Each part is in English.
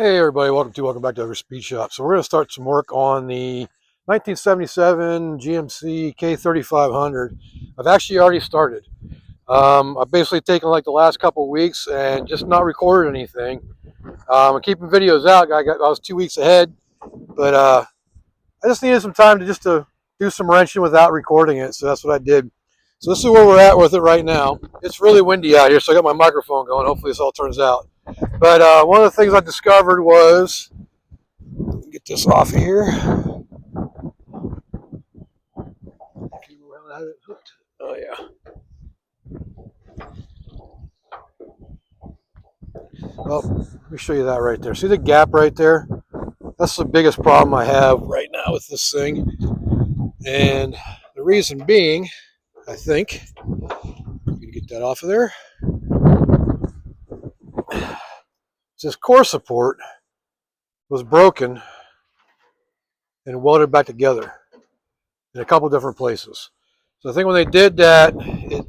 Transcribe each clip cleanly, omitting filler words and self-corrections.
Hey everybody, welcome back to Ogre Speed Shop. So we're going to start some work on the 1977 GMC K3500. I've actually already started. I've basically taken like the last couple of weeks and just not recorded anything. I'm keeping videos out. I was 2 weeks ahead, but I just needed some time to do some wrenching without recording it. So that's what I did. So this is where we're at with it right now. It's really windy out here, so I got my microphone going. Hopefully this all turns out. But one of the things I discovered was, get this off of here. Oh yeah. Well, let me show you that right there. See the gap right there? That's the biggest problem I have right now with this thing. And the reason being, I think, I'm going to get that off of there. This core support was broken and welded back together in a couple different places. So I think when they did that,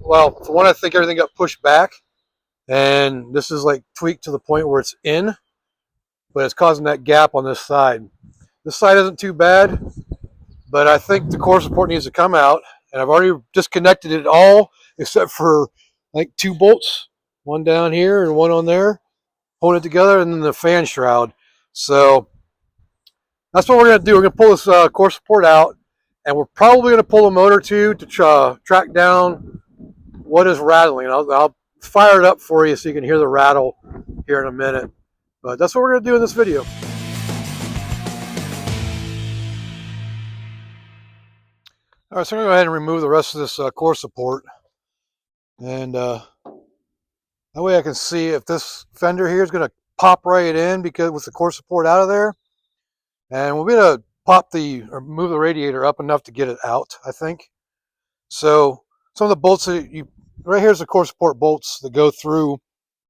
well, for one, I think everything got pushed back, and this is like tweaked to the point where it's in, but it's causing that gap on this side. This side isn't too bad, but I think the core support needs to come out, and I've already disconnected it all except for like 2 bolts, one down here and one on there, holding it together, and then the fan shroud. So that's what we're going to do. We're going to pull this core support out, and we're probably going to pull a motor too to track down what is rattling. I'll fire it up for you so you can hear the rattle here in a minute. But that's what we're going to do in this video. All right, so I'm going to go ahead and remove the rest of this core support. And that way I can see if this fender here is going to pop right in because with the core support out of there. And we'll be able to move the radiator up enough to get it out, I think. So some of the bolts right here's the core support bolts that go through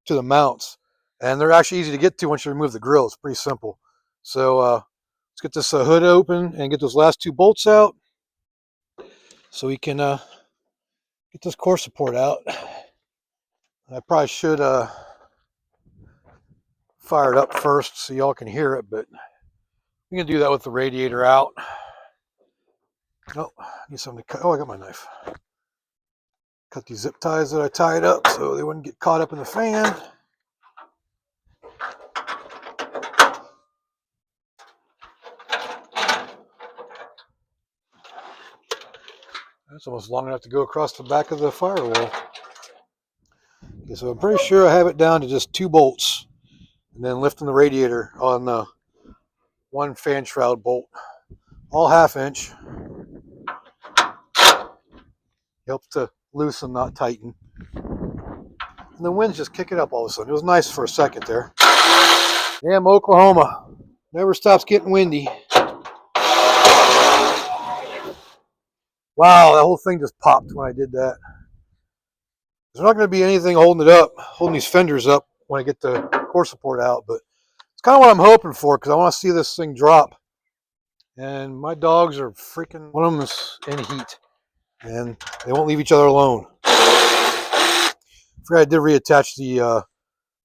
to the mounts. And they're actually easy to get to once you remove the grill. It's pretty simple. So let's get this hood open and get those last 2 bolts out so we can get this core support out. I probably should fire it up first so y'all can hear it, but we can do that with the radiator out. Oh, I need something to cut. Oh, I got my knife. Cut these zip ties that I tied up so they wouldn't get caught up in the fan. That's almost long enough to go across the back of the firewall. Okay, so I'm pretty sure I have it down to just 2 bolts, and then lifting the radiator on the 1 fan shroud bolt, all 1/2 inch. Helps to loosen, not tighten. And the wind's just kicking up all of a sudden. It was nice for a second there. Damn Oklahoma. Never stops getting windy. Wow, that whole thing just popped when I did that. There's not going to be anything holding it up, holding these fenders up when I get the core support out, but it's kind of what I'm hoping for because I want to see this thing drop. And my dogs are freaking, one of them is in heat, and they won't leave each other alone. I forgot I did reattach the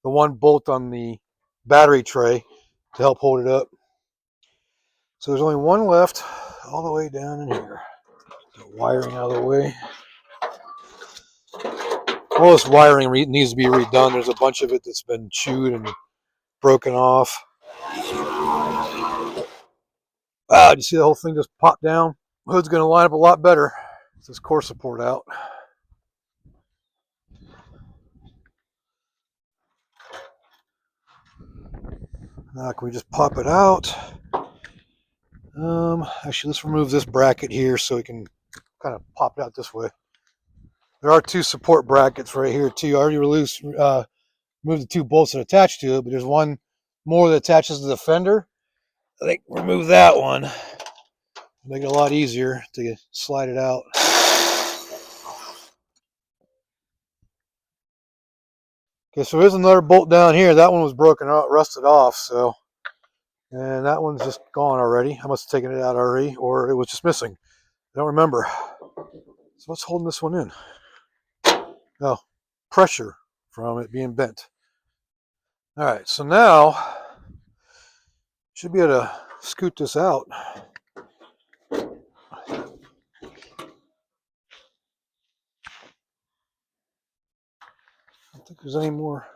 1 bolt on the battery tray to help hold it up. So there's only 1 left all the way down in here. Get the wiring out of the way. All this wiring needs to be redone. There's a bunch of it that's been chewed and broken off. Wow, did you see the whole thing just pop down? The hood's going to line up a lot better with this core support out. Now can we just pop it out? Actually, let's remove this bracket here so we can kind of pop it out this way. There are 2 support brackets right here too. I already removed the 2 bolts that attach to it, but there's 1 more that attaches to the fender. I think remove that one. Make it a lot easier to slide it out. Okay, so there's another bolt down here. That one was broken out, rusted off, so, and that one's just gone already. I must have taken it out already, or it was just missing. I don't remember. So what's holding this one in? Oh, pressure from it being bent. All right, so now Should be able to scoot this out. I don't think there's any more.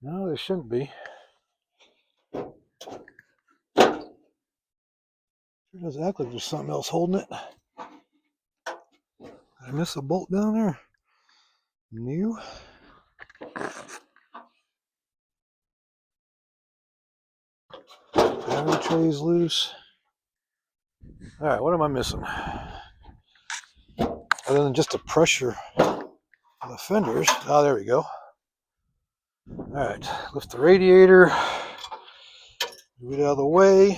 No, there shouldn't be. Sure does act like there's something else holding it. Did I miss a bolt down there? New. Battery tray's loose. All right, what am I missing? Other than just the pressure of the fenders. Oh, there we go. All right, lift the radiator. Move it out of the way.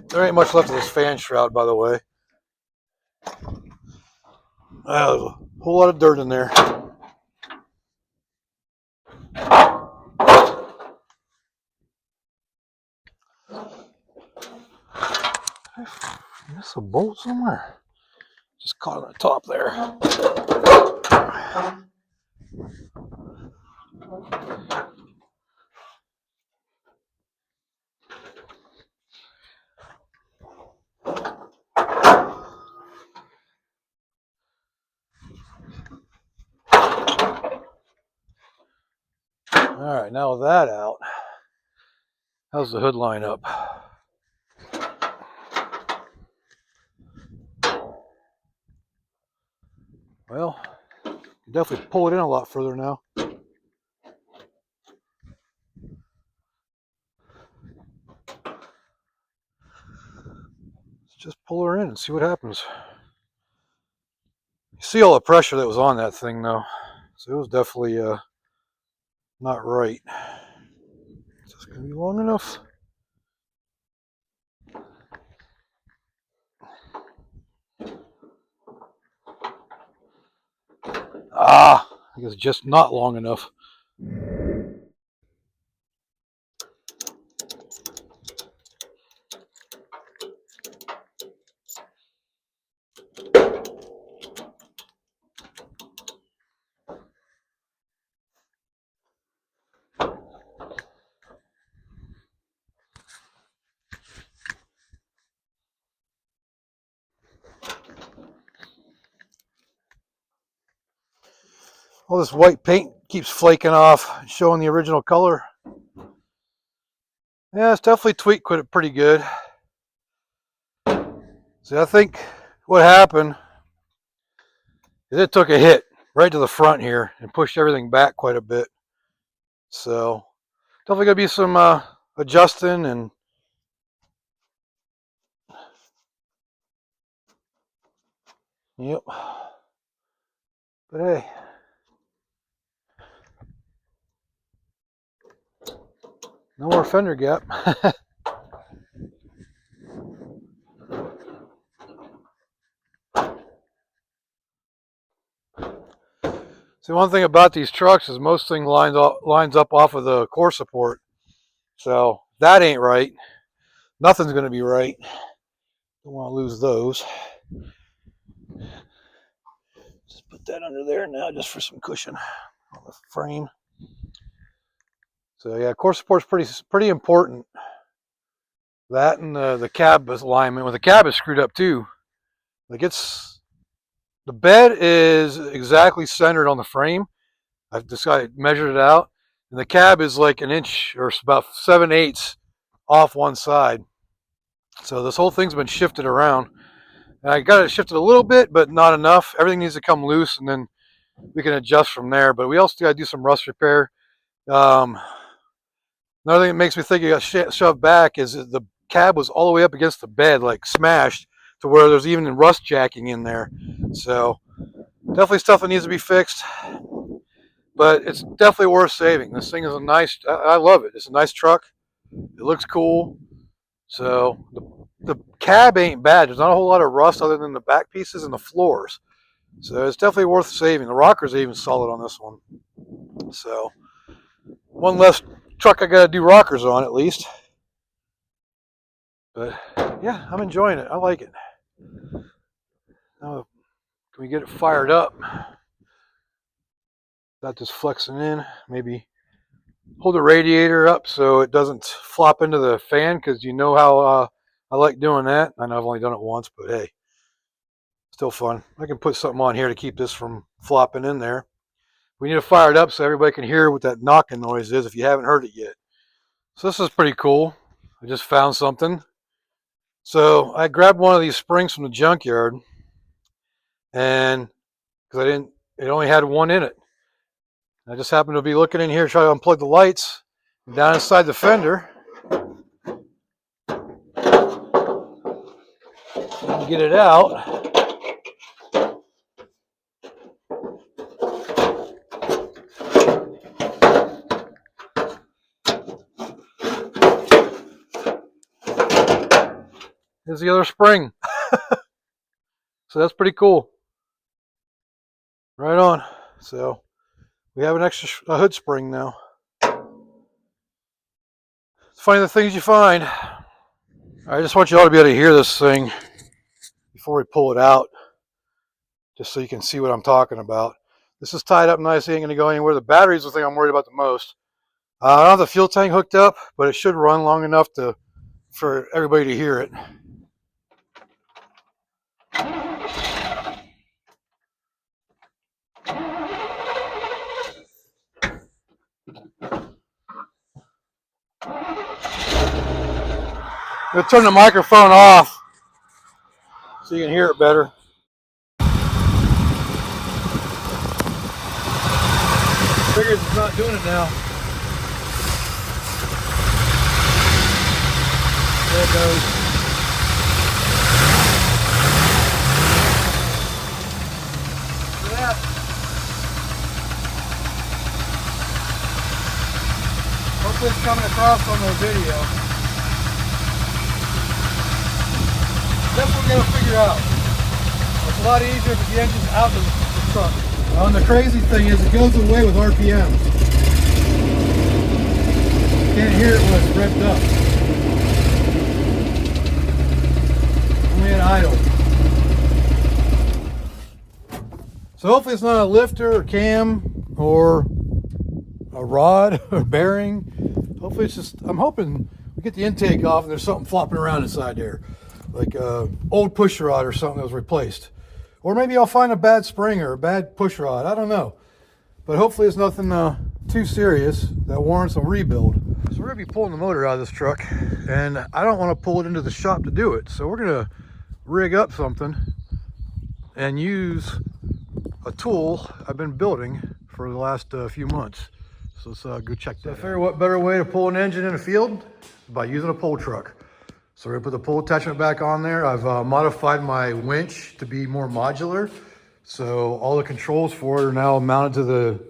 There ain't much left of this fan shroud, by the way. There's a whole lot of dirt in there. Miss a bolt somewhere. Just caught on the top there. All right, now with that out, how's the hood line up? Well, you can definitely pull it in a lot further now. Let's just pull her in and see what happens. You see all the pressure that was on that thing though, so it was definitely not right. Is this gonna be long enough? Ah, I guess just not long enough. All this white paint keeps flaking off, showing the original color. Yeah, it's definitely tweaked it pretty good. See, I think what happened is it took a hit right to the front here and pushed everything back quite a bit. So definitely gonna be some adjusting and yep. But hey, no more fender gap. See, one thing about these trucks is most thing lines up off of the core support. So that ain't right. Nothing's going to be right. Don't want to lose those. Just put that under there now just for some cushion on the frame. So yeah, core support's pretty important. That and the cab alignment. Well, the cab is screwed up too. Like the bed is exactly centered on the frame. I've decided measured it out, and the cab is like an inch or about 7/8 off one side. So this whole thing's been shifted around. And I got it shifted a little bit, but not enough. Everything needs to come loose, and then we can adjust from there. But we also got to do some rust repair. Another thing that makes me think it got shoved back is that the cab was all the way up against the bed, like smashed, to where there's even rust jacking in there. So definitely stuff that needs to be fixed. But it's definitely worth saving. This thing is I love it. It's a nice truck. It looks cool. So the cab ain't bad. There's not a whole lot of rust other than the back pieces and the floors. So it's definitely worth saving. The rockers are even solid on this one. So one less truck I got to do rockers on at least. But yeah, I'm enjoying it. I like it. Now, can we get it fired up? Not just flexing in. Maybe hold the radiator up so it doesn't flop into the fan, because you know how I like doing that. I know I've only done it once, but hey, still fun. I can put something on here to keep this from flopping in there. We need to fire it up so everybody can hear what that knocking noise is if you haven't heard it yet. So this is pretty cool. I just found something. So I grabbed one of these springs from the junkyard, and because it only had one in it. I just happened to be looking in here, trying to unplug the lights. Down inside the fender, and get it out. Here's the other spring. So that's pretty cool. Right on. So we have an extra hood spring now. It's funny the things you find. I just want you all to be able to hear this thing before we pull it out, just so you can see what I'm talking about. This is tied up nicely, ain't gonna go anywhere. The battery's the thing I'm worried about the most. I don't have the fuel tank hooked up, but it should run long enough for everybody to hear it. I'm gonna turn the microphone off so you can hear it better. Figures it's not doing it now. There it goes. Look at that. Hopefully it's coming across on the video. That's what we're going to figure out. It's a lot easier if the engine's out of the truck. Well, and the crazy thing is it goes away with RPM. You can't hear it when it's revved up. Only at idle. So hopefully it's not a lifter or cam or a rod or bearing. Hopefully it's just, I'm hoping we get the intake off and there's something flopping around inside there. Like a old push rod or something that was replaced. Or maybe I'll find a bad spring or a bad push rod. I don't know. But hopefully it's nothing too serious that warrants a rebuild. So we're going to be pulling the motor out of this truck. And I don't want to pull it into the shop to do it. So we're going to rig up something and use a tool I've been building for the last few months. So let's go check that out. I figure what better way to pull an engine in a field by using a pull truck. So we're gonna put the pull attachment back on there. I've modified my winch to be more modular. So all the controls for it are now mounted to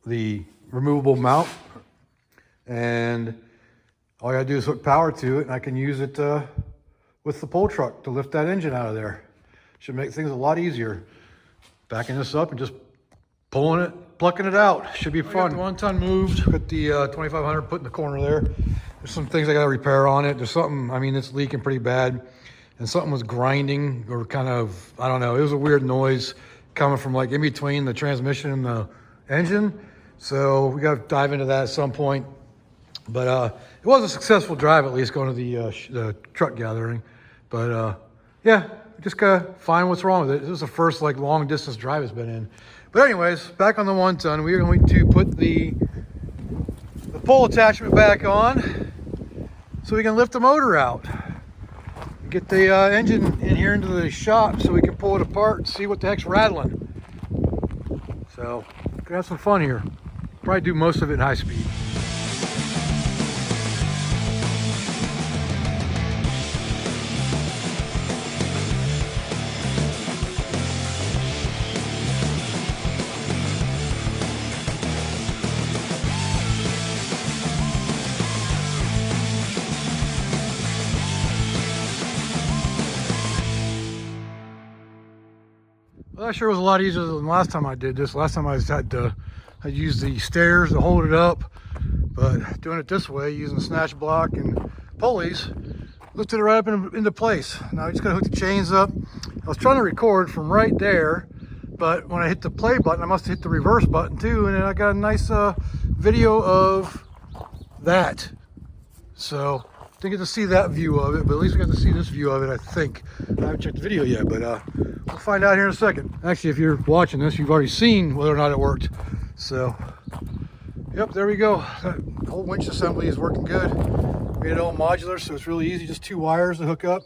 the removable mount. And all I gotta do is hook power to it and I can use it with the pull truck to lift that engine out of there. Should make things a lot easier. Backing this up and just pulling it, plucking it out. Should be fun. 1 ton moved, got the 2500 put in the corner there. There's some things I got to repair on it. There's something, I mean, it's leaking pretty bad. And something was grinding or kind of, I don't know, it was a weird noise coming from like in between the transmission and the engine. So we got to dive into that at some point. But it was a successful drive, at least going to the truck gathering. But yeah, just got to find what's wrong with it. This is the first like long distance drive it's been in. But anyways, back on the 1 ton, we are going to put the pull attachment back on so we can lift the motor out. Get the engine in here into the shop so we can pull it apart and see what the heck's rattling. So, gonna have some fun here. Probably do most of it in high speed. Well, that sure was a lot easier than the last time I did this. Last time I had to use the stairs to hold it up, but doing it this way, using the snatch block and pulleys, lifted it right up into place. Now I just gotta hook the chains up. I was trying to record from right there, but when I hit the play button, I must have hit the reverse button too, and then I got a nice video of that. So didn't get to see that view of it, but at least we got to see this view of it, I think. I haven't checked the video yet, but we'll find out here in a second. Actually, if you're watching this, you've already seen whether or not it worked. So, yep, there we go. That whole winch assembly is working good. Made it all modular, so it's really easy. Just 2 wires to hook up.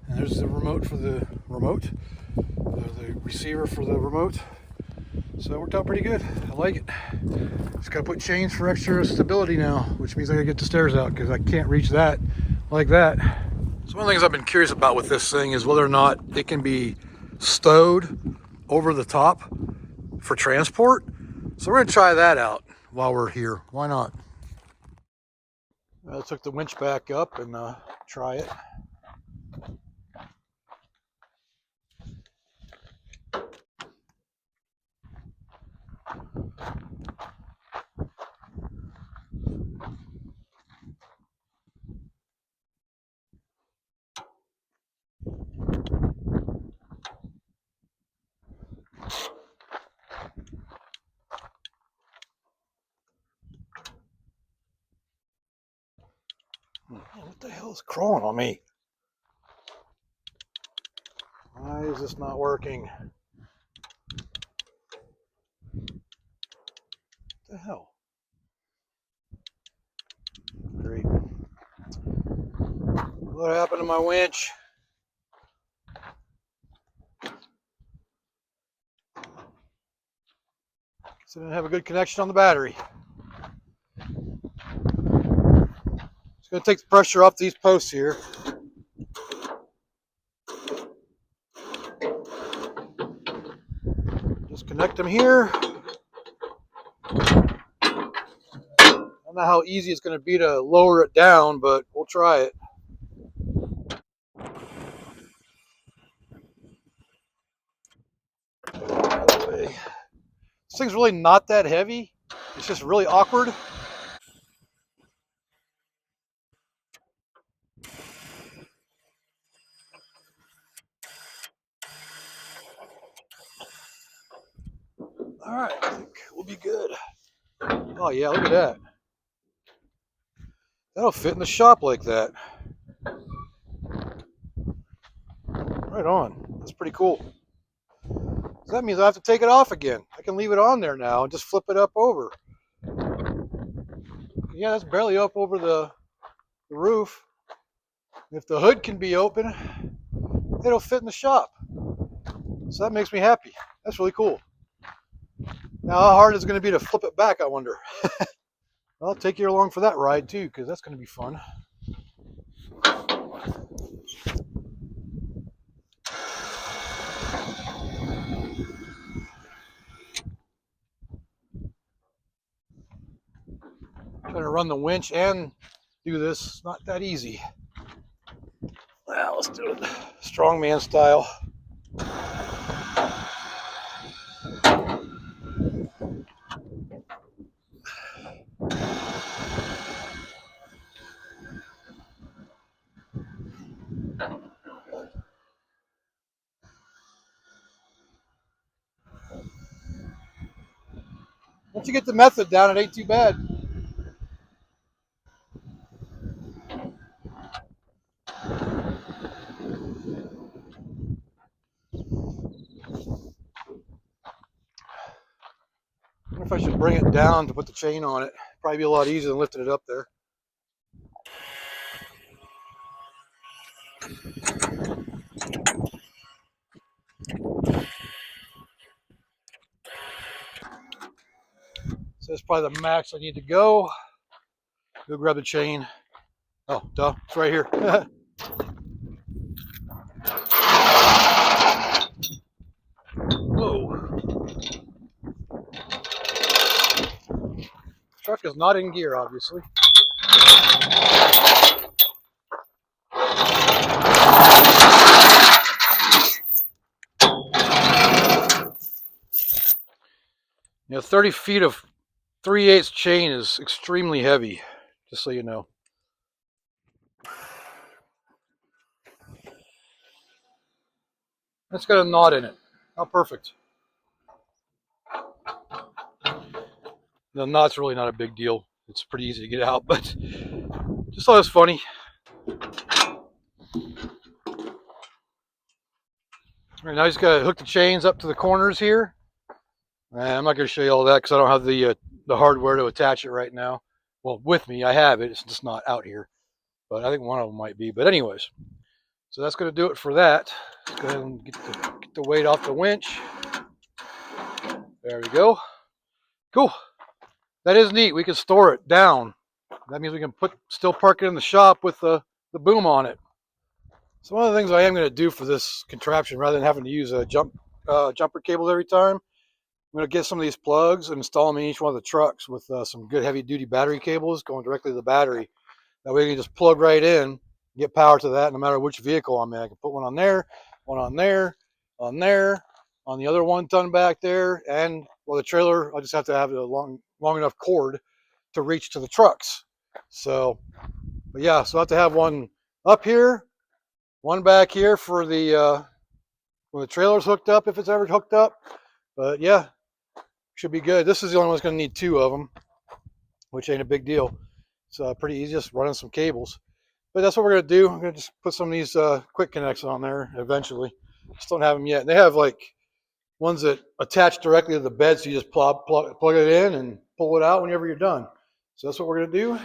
And there's the remote for the remote. The receiver for the remote. So it worked out pretty good. I like it. Just gotta put chains for extra stability now, which means I gotta get the stairs out because I can't reach that like that. So one of the things I've been curious about with this thing is whether or not it can be stowed over the top for transport. So we're gonna try that out while we're here. Why not? I took the winch back up and try it. What the hell is crawling on me? Why is this not working? What the hell? Great. What happened to my winch? So I didn't have a good connection on the battery. Just going to take the pressure off these posts here. Just connect them here. I don't know how easy it's going to be to lower it down, but we'll try it. This thing's really not that heavy. It's just really awkward. All right, I think we'll be good. Oh yeah, look at that. That'll fit in the shop like that. Right on. That's pretty cool. So that means I have to take it off again. I can leave it on there now and just flip it up over. Yeah, that's barely up over the roof. If the hood can be open, it'll fit in the shop. So that makes me happy. That's really cool. Now, how hard is it going to be to flip it back, I wonder? I'll take you along for that ride too, because that's going to be fun. Trying to run the winch and do this, not that easy. Well, let's do it strongman style. Once you get the method down, it ain't too bad. I wonder if I should bring it down to put the chain on it. Probably be a lot easier than lifting it up there. So that's probably the max I need to go. Go grab the chain. Oh, duh, it's right here. Whoa. Truck is not in gear, obviously. You know, 30 feet of 3/8 chain is extremely heavy, just so you know. It's got a knot in it. How perfect. The knot's really not a big deal. It's pretty easy to get out, but just thought it was funny. All right, now I just got to hook the chains up to the corners here. And I'm not going to show you all that because I don't have the hardware to attach it right now. Well, with me, I have it. It's just not out here. But I think one of them might be. But anyways, so that's going to do it for that. Let's go ahead and get the weight off the winch. There we go. Cool. That is neat. We can store it down. That means we can still park it in the shop with the boom on it. So one of the things I am going to do for this contraption, rather than having to use jumper cables every time, I'm going to get some of these plugs and install them in each one of the trucks with some good heavy-duty battery cables going directly to the battery. That way you can just plug right in, get power to that no matter which vehicle I'm in. I can put one on there, on the other 1 ton back there, and well, the trailer, I just have to have a long enough cord to reach to the trucks. So, but yeah, so I have to have one up here, one back here for the when the trailer's hooked up, if it's ever hooked up. But yeah, should be good. This is the only one that's going to need 2 of them, which ain't a big deal. It's pretty easy, just running some cables. But that's what we're going to do. I'm going to just put some of these quick connects on there eventually. Just don't have them yet. They have like ones that attach directly to the bed, so you just plug it in and pull it out whenever you're done. So that's what we're going to do.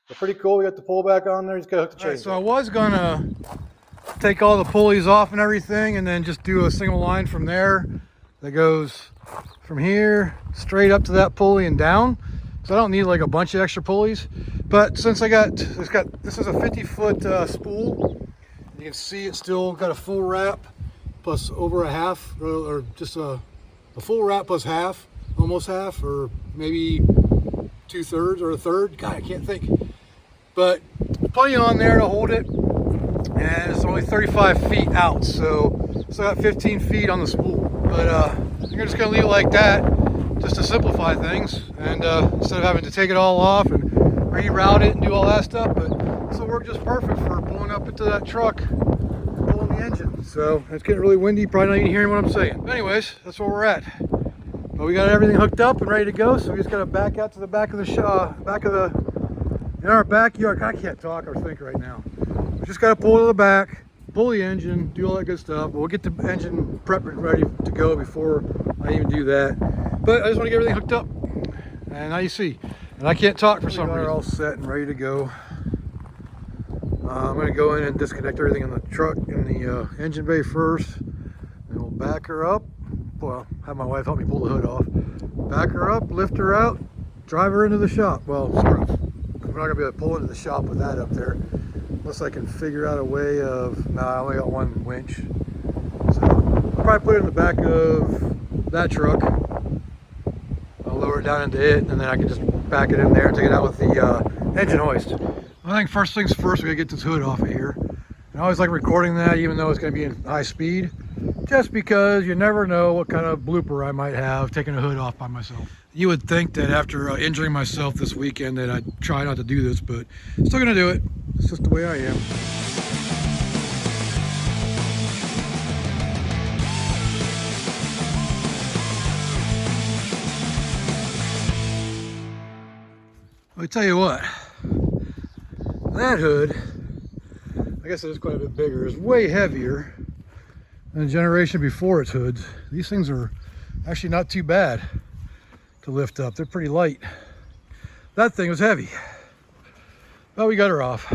They're pretty cool. We got the pull back on there. Just got to hook the chain. Right, so I was going to take all the pulleys off and everything and then just do a single line from there that goes from here straight up to that pulley and down. So I don't need like a bunch of extra pulleys. But since this is a 50-foot spool, you can see it's still got a full wrap plus over a half, or just a full wrap plus half, almost half, or maybe 2/3 or a third. God, I can't think. But plenty on there to hold it, and it's only 35 feet out, so still got 15 feet on the spool. But I'm just gonna leave it like that, just to simplify things, and instead of having to take it all off and reroute it and do all that stuff. But this will work just perfect for pulling up into that truck, pulling the engine. So it's getting really windy, probably not even hearing what I'm saying. But anyways, that's where we're at. But we got everything hooked up and ready to go, so we just gotta back out to the back of the in our backyard. I can't talk or think right now. We just gotta pull to the back, pull the engine, do all that good stuff. But we'll get the engine prepped and ready to go before I even do that. But I just want to get everything hooked up, and now you see. And I can't talk for some reason. We're all set and ready to go. I'm going to go in and disconnect everything in the truck in the engine bay first. Then we'll back her up. Well, have my wife help me pull the hood off. Back her up, lift her out, drive her into the shop. Well, sort of. We're not going to be able to pull into the shop with that up there. Unless I can figure out a way of... No, I only got one winch. So I'll probably put it in the back of that truck. I'll lower it down into it, and then I can just back it in there and take it out with the engine hoist. I think first things first, we gotta get this hood off of here. And I always like recording that, even though it's gonna be in high speed, just because you never know what kind of blooper I might have taking a hood off by myself. You would think that after injuring myself this weekend that I'd try not to do this, but still gonna do it. It's just the way I am. I tell you what, that hood, I guess it is quite a bit bigger, is way heavier than the generation before its hoods. These things are actually not too bad to lift up. They're pretty light. That thing was heavy, but we got her off,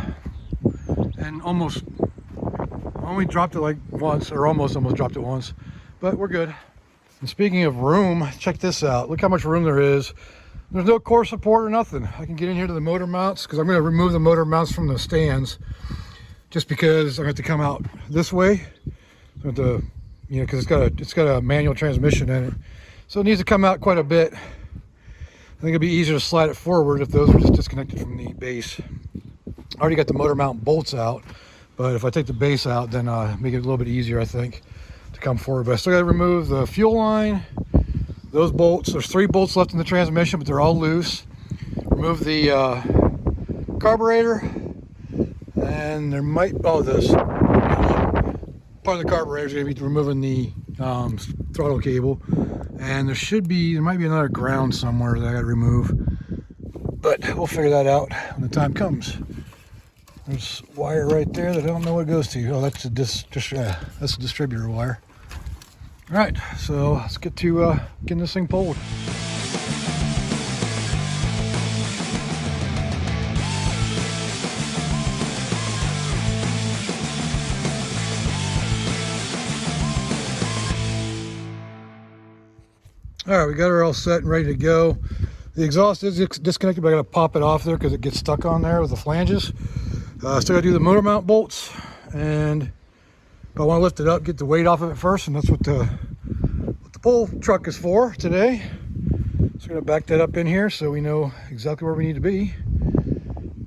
and only dropped it like once, or almost dropped it once, but we're good. And speaking of room, check this out. Look how much room there is. There's no core support or nothing. I can get in here to the motor mounts, because I'm going to remove the motor mounts from the stands, just because I have to come out this way. I have to, because it's got a manual transmission in it, so it needs to come out quite a bit. I think it'd be easier to slide it forward if those are just disconnected from the base. I already got the motor mount bolts out, but if I take the base out, then make it a little bit easier, I think, to come forward. But I still got to remove the fuel line. Those bolts, there's 3 bolts left in the transmission, but they're all loose. Remove the carburetor, and there might, this part of the carburetor is going to be removing the throttle cable, and there might be another ground somewhere that I got to remove, but we'll figure that out when the time comes. There's wire right there that I don't know what it goes to. Oh, that's a distributor wire. All right, so let's get to getting this thing pulled. All right, we got her all set and ready to go. The exhaust is disconnected, but I got to pop it off there because it gets stuck on there with the flanges. Still got to do the motor mount bolts, and I want to lift it up, get the weight off of it first, and that's what the pull truck is for today. So we're going to back that up in here so we know exactly where we need to be.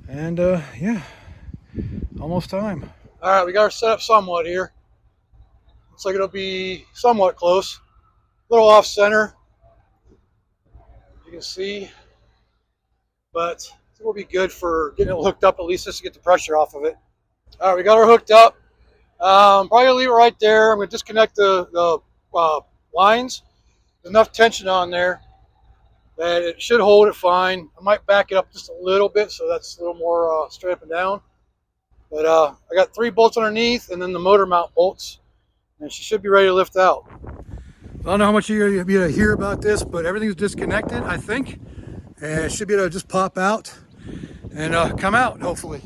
And yeah, almost time. All right, we got her set up somewhat here. Looks like it'll be somewhat close. A little off center, you can see, but it will be good for getting it hooked up, at least just to get the pressure off of it. All right, we got her hooked up. Probably gonna leave it right there. I'm gonna disconnect the lines. There's enough tension on there that it should hold it fine. I might back it up just a little bit so that's a little more straight up and down. But I got 3 bolts underneath and then the motor mount bolts, and she should be ready to lift out. I don't know how much you're going to be able to hear about this, but everything's disconnected, I think. And it should be able to just pop out and come out, hopefully.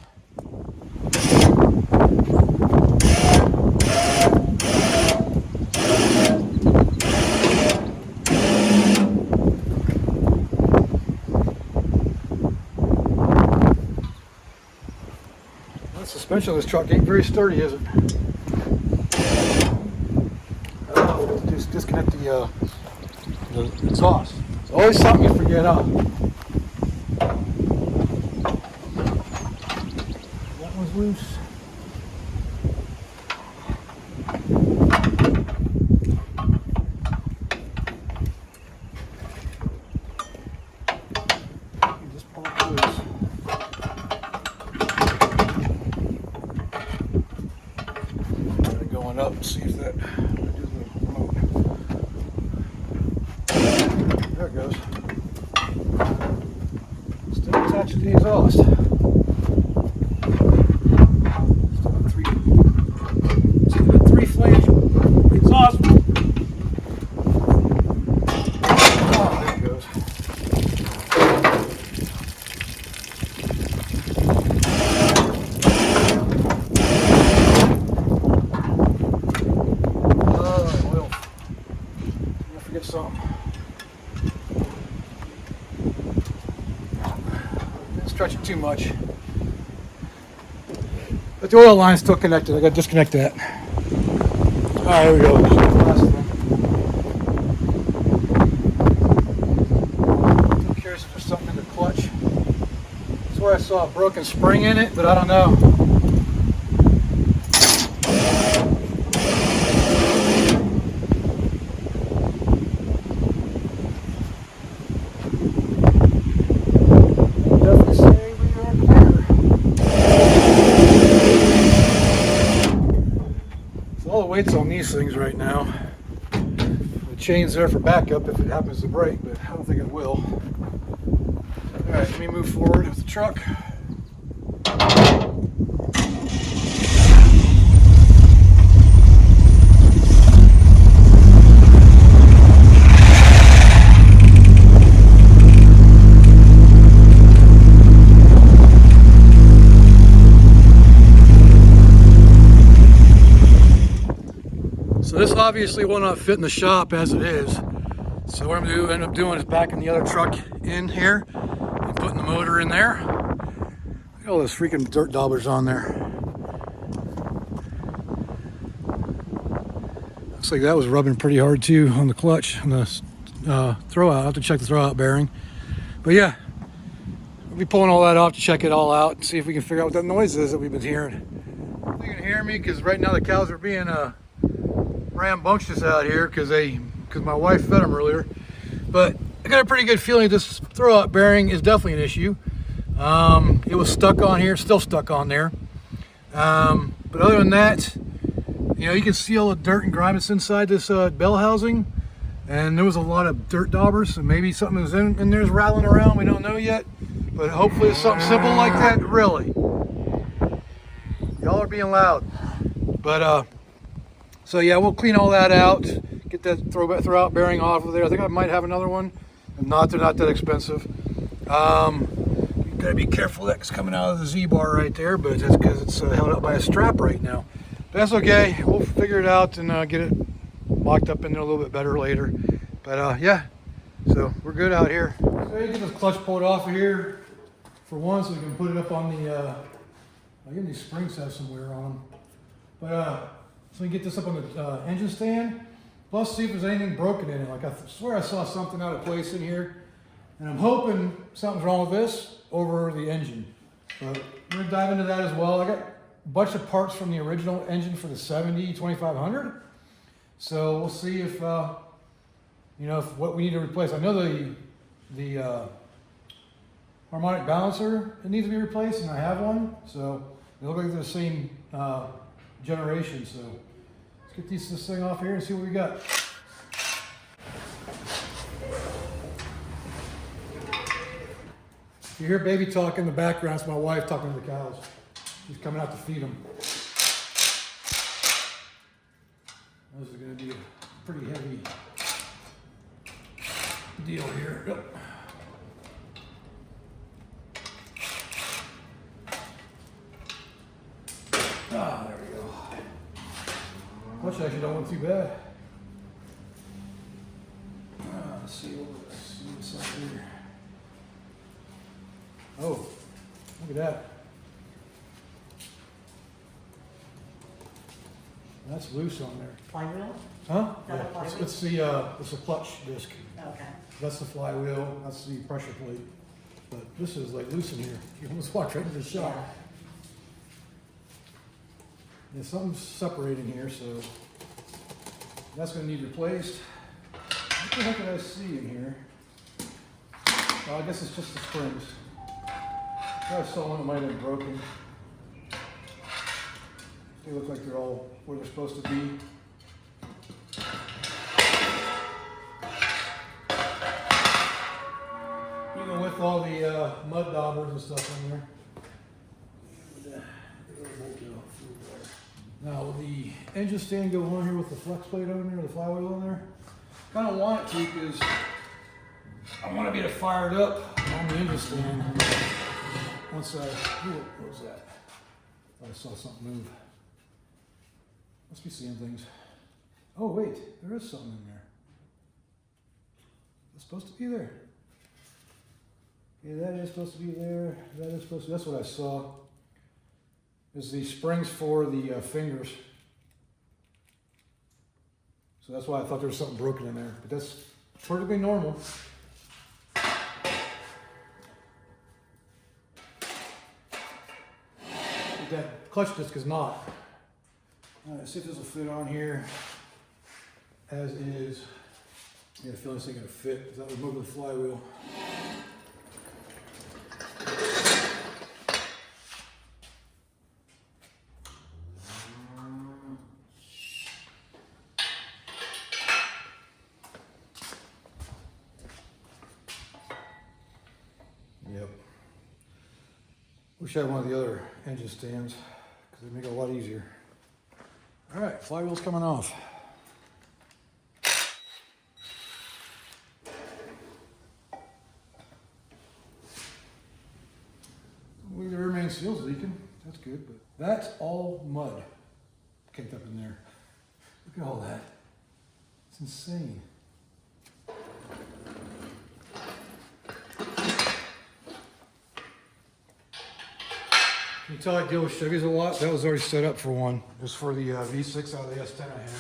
The suspension of this truck ain't very sturdy, is it? Just disconnect the exhaust. It's always something you forget, huh? That one's loose. You just pull it loose. Going up, see if that. There it goes. Still attached to the exhaust. Still got 3 flange exhaust. Oh, there it goes. Oh, well. Don't forget something. Stretch it too much. But the oil line's still connected. I got to disconnect that. Alright, here we go. Last thing. I'm curious if there's something in the clutch. I swear I saw a broken spring in it, but I don't know. All the weight's on these things right now. The chain's there for backup if it happens to break, but I don't think it will. Alright, let me move forward with the truck. So this obviously will not fit in the shop as it is. So what I'm going to end up doing is backing the other truck in here and putting the motor in there. Look at all those freaking dirt daubers on there. Looks like that was rubbing pretty hard too on the clutch, on the throw out. I'll have to check the throw out bearing. But yeah, we'll be pulling all that off to check it all out and see if we can figure out what that noise is that we've been hearing. You can hear me because right now the cows are being rambunctious out here because my wife fed them earlier. But I got a pretty good feeling this throw out bearing is definitely an issue. It was stuck on here, still stuck on there. But other than that, You know, you can see all the dirt and grime that's inside this bell housing, and there was a lot of dirt daubers, so maybe something was in there's rattling around. We don't know yet, but hopefully it's something simple like that. Really, y'all are being loud. But so yeah, we'll clean all that out, get that throw out bearing off of there. I think I might have another one. If not, they're not that expensive. You gotta be careful that's coming out of the Z-bar right there, but that's because it's held up by a strap right now. But that's okay. We'll figure it out and get it locked up in there a little bit better later. But yeah, so we're good out here. So you get this clutch pulled off of here for one, so we can put it up on the. I think these springs have some wear on them. But so we can get this up on the engine stand. Plus, see if there's anything broken in it. Like I swear I saw something out of place in here, and I'm hoping something's wrong with this over the engine. But we're gonna dive into that as well. I got a bunch of parts from the original engine for the 2500. So we'll see if you know, if what we need to replace. I know the harmonic balancer, it needs to be replaced, and I have one. So they look like they're the same generation. So let's get this thing off here and see what we got. If you hear baby talk in the background, it's my wife talking to the cows. She's coming out to feed them. This is going to be a pretty heavy deal here. Yep. Ah, there we go. Which actually don't look too bad. Let's see what's up here. Oh, look at that. That's loose on there. Flywheel? Huh? Is that a Yeah. flywheel? It's a clutch disc. Okay. That's the flywheel. That's the pressure plate. But this is like loose in here. You almost walk right into the shop. Yeah. Yeah, something's separating here, so that's going to need replaced. What the heck did I see in here? Oh, I guess it's just the springs. I saw one that might have been broken. They look like they're all where they're supposed to be. Even with all the mud daubers and stuff in there. Now, will the engine stand go on here with the flex plate on there, the flywheel on there? Kind of want it to, because I want to be able to fire it up on the engine stand. Once what was that? I saw something move. Must be seeing things. Oh wait, there is something in there. It's supposed to be there. Yeah, that is supposed to be there. That is supposed to. That's what I saw. Is the springs for the fingers. So that's why I thought there was something broken in there. But that's perfectly normal. But that clutch disc is not. All right, let's see if this will fit on here as is. Yeah, I feel this ain't gonna fit because that would move the flywheel. Yep. Wish I had one of the other engine stands because they make it a lot easier. All right, flywheel's coming off. The rear main seal's leaking. That's good, but that's all mud caked up in there. Look at all that. It's insane. Can you tell I deal with Chevys a lot? That was already set up for one. Just for the V6 out of the S10 I had.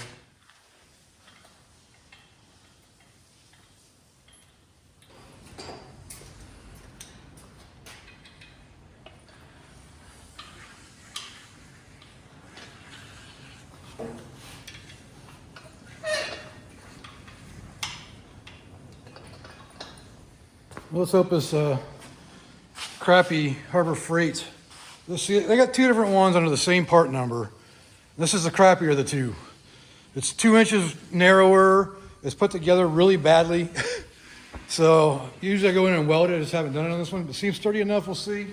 Well, let's hope this crappy Harbor Freight. Let's see, they got two different ones under the same part number. This is the crappier of the two. It's 2 inches narrower. It's put together really badly. So usually I go in and weld it. I just haven't done it on this one. It seems sturdy enough. We'll see.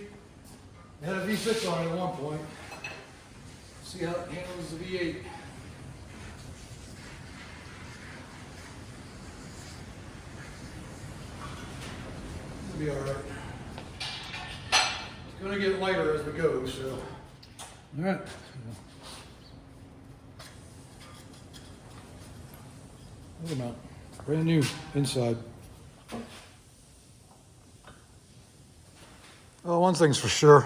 It had a V6 on it at one point. See how it handles the V8. It'll be all right. It's going to get lighter as we go, so. All right. Look at them out. Brand new inside. Well, one thing's for sure.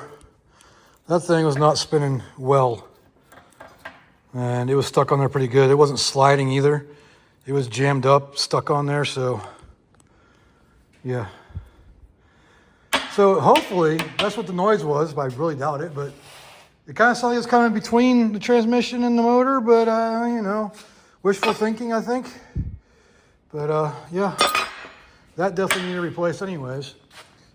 That thing was not spinning well. And it was stuck on there pretty good. It wasn't sliding either. It was jammed up, stuck on there, so yeah. So hopefully, that's what the noise was, but I really doubt it. But it kind of sounded like it's coming between the transmission and the motor, but you know, wishful thinking, I think. But yeah, that definitely needed replaced anyways.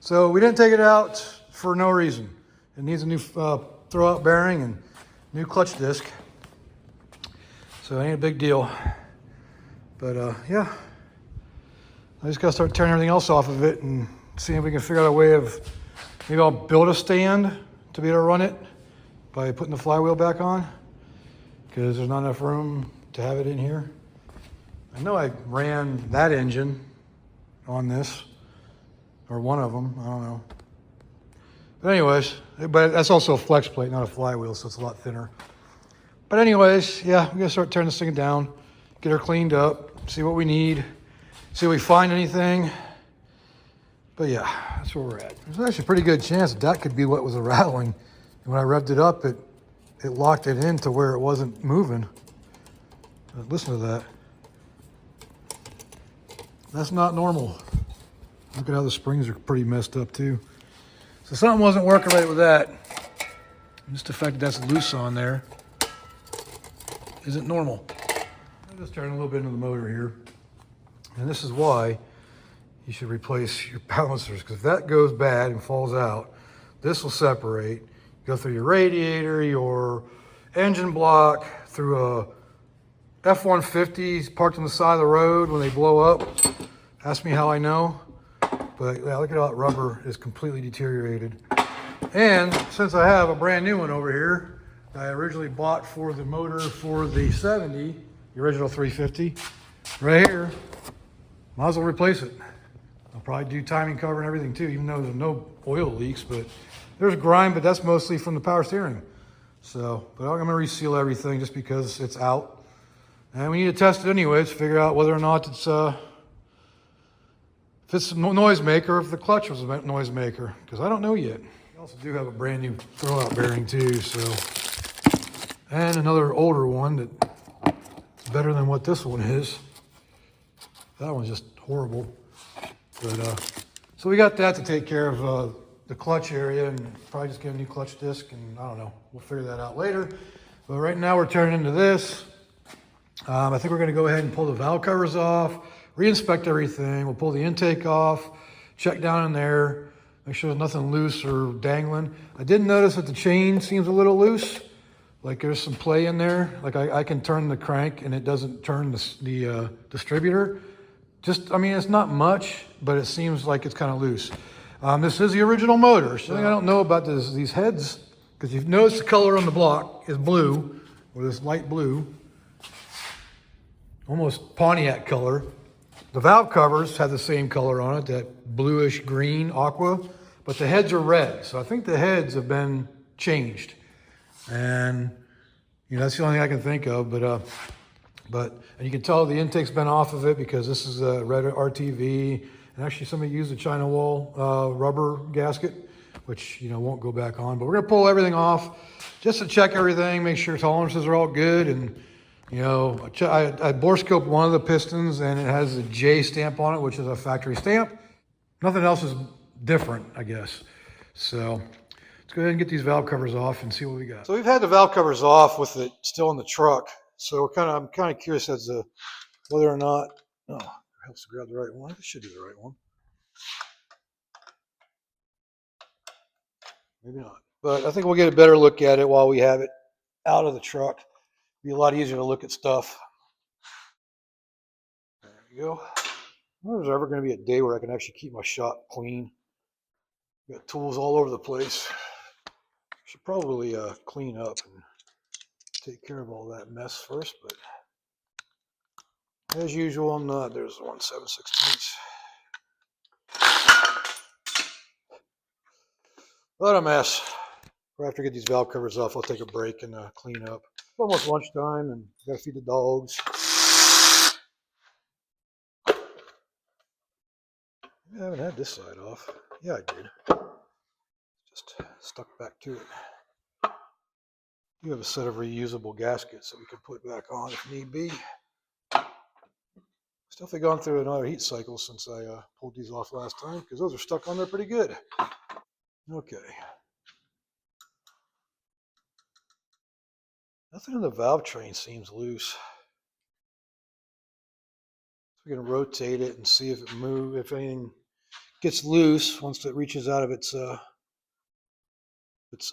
So we didn't take it out for no reason. It needs a new throwout bearing and new clutch disc. So it ain't a big deal. But yeah, I just gotta start turning everything else off of it and see if we can figure out a way of, maybe I'll build a stand to be able to run it by putting the flywheel back on, because there's not enough room to have it in here. I know I ran that engine on this, or one of them, I don't know. But anyways, but that's also a flex plate, not a flywheel, so it's a lot thinner. But anyways, yeah, we're gonna start turning this thing down, get her cleaned up, see what we need, see if we find anything. But yeah, that's where we're at. There's actually a pretty good chance that could be what was rattling. And when I revved it up, it locked it in to where it wasn't moving. But listen to that. That's not normal. Look at how the springs are pretty messed up too. So something wasn't working right with that. Just the fact that that's loose on there isn't normal. I'm just turning a little bit into the motor here. And this is why you should replace your balancers, because if that goes bad and falls out, this will separate, go through your radiator, your engine block, through a F-150 parked on the side of the road when they blow up. Ask me how I know, but yeah, look at how that rubber is completely deteriorated. And since I have a brand new one over here, I originally bought for the motor for the 70, the original 350, right here, might as well replace it. I'll probably do timing cover and everything too, even though there's no oil leaks, but there's grime, but that's mostly from the power steering. So, but I'm gonna reseal everything just because it's out. And we need to test it anyways, figure out whether or not it's if it's a noisemaker, if the clutch was a noisemaker, because I don't know yet. We also do have a brand new throwout bearing too, so, and another older one that's better than what this one is. That one's just horrible. But so we got that to take care of the clutch area, and probably just get a new clutch disc, and I don't know, we'll figure that out later. But right now we're turning into this. I think we're going to go ahead and pull the valve covers off, re-inspect everything. We'll pull the intake off, check down in there, make sure there's nothing loose or dangling. I did notice that the chain seems a little loose, like there's some play in there. Like I can turn the crank and it doesn't turn the distributor. Just, I mean, it's not much, but it seems like it's kind of loose. This is the original motor. So I don't know about these heads, because you've noticed the color on the block is blue, or this light blue. Almost Pontiac color. The valve covers have the same color on it, that bluish green aqua, but the heads are red. So I think the heads have been changed. And you know, that's the only thing I can think of, and you can tell the intake's been off of it because this is a red RTV. And actually somebody used a China wall rubber gasket, which, you know, won't go back on, but we're gonna pull everything off just to check everything, make sure tolerances are all good. And you know, I bore scoped one of the pistons and it has a J stamp on it, which is a factory stamp. Nothing else is different, I guess. So let's go ahead and get these valve covers off and see what we got. So we've had the valve covers off with it still in the truck. So I'm kind of curious as to whether or not, oh, it helps to grab the right one. This should be the right one. Maybe not. But I think we'll get a better look at it while we have it out of the truck. Be a lot easier to look at stuff. There we go. I wonder if there's ever going to be a day where I can actually keep my shop clean. Got tools all over the place. Should probably clean up and take care of all that mess first, but as usual, I'm not. There's 1 7/16. What a mess. After I get these valve covers off, I'll take a break and clean up. It's almost lunchtime and gotta feed the dogs. I haven't had this side off. Yeah, I did. Just stuck back to it. You have a set of reusable gaskets that we can put back on if need be. It's definitely gone through another heat cycle since I pulled these off last time because those are stuck on there pretty good. Okay. Nothing in the valve train seems loose. So we're going to rotate it and see if it moves, if anything gets loose once it reaches out of its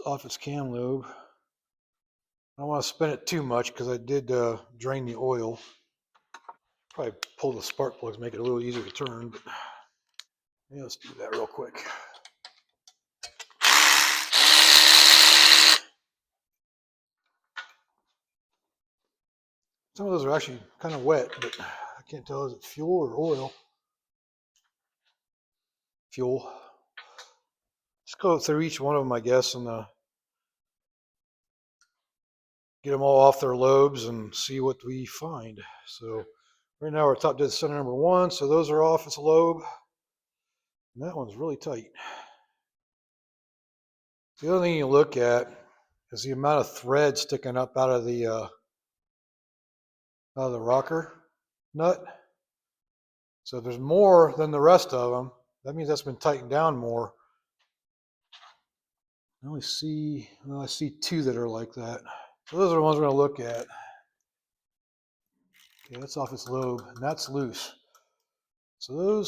off its cam lobe. I don't want to spin it too much because I did drain the oil. Probably pull the spark plugs, make it a little easier to turn. But yeah, let's do that real quick. Some of those are actually kind of wet, but I can't tell is it fuel or oil. Fuel. Just go through each one of them, I guess, and get them all off their lobes and see what we find. So right now we're top dead center number 1, so those are off its lobe. And that one's really tight. The other thing you look at is the amount of thread sticking up out of the rocker nut. So if there's more than the rest of them, that means that's been tightened down more. I see 2 that are like that. So those are the ones we're going to look at. Okay, that's off its lobe, and that's loose. So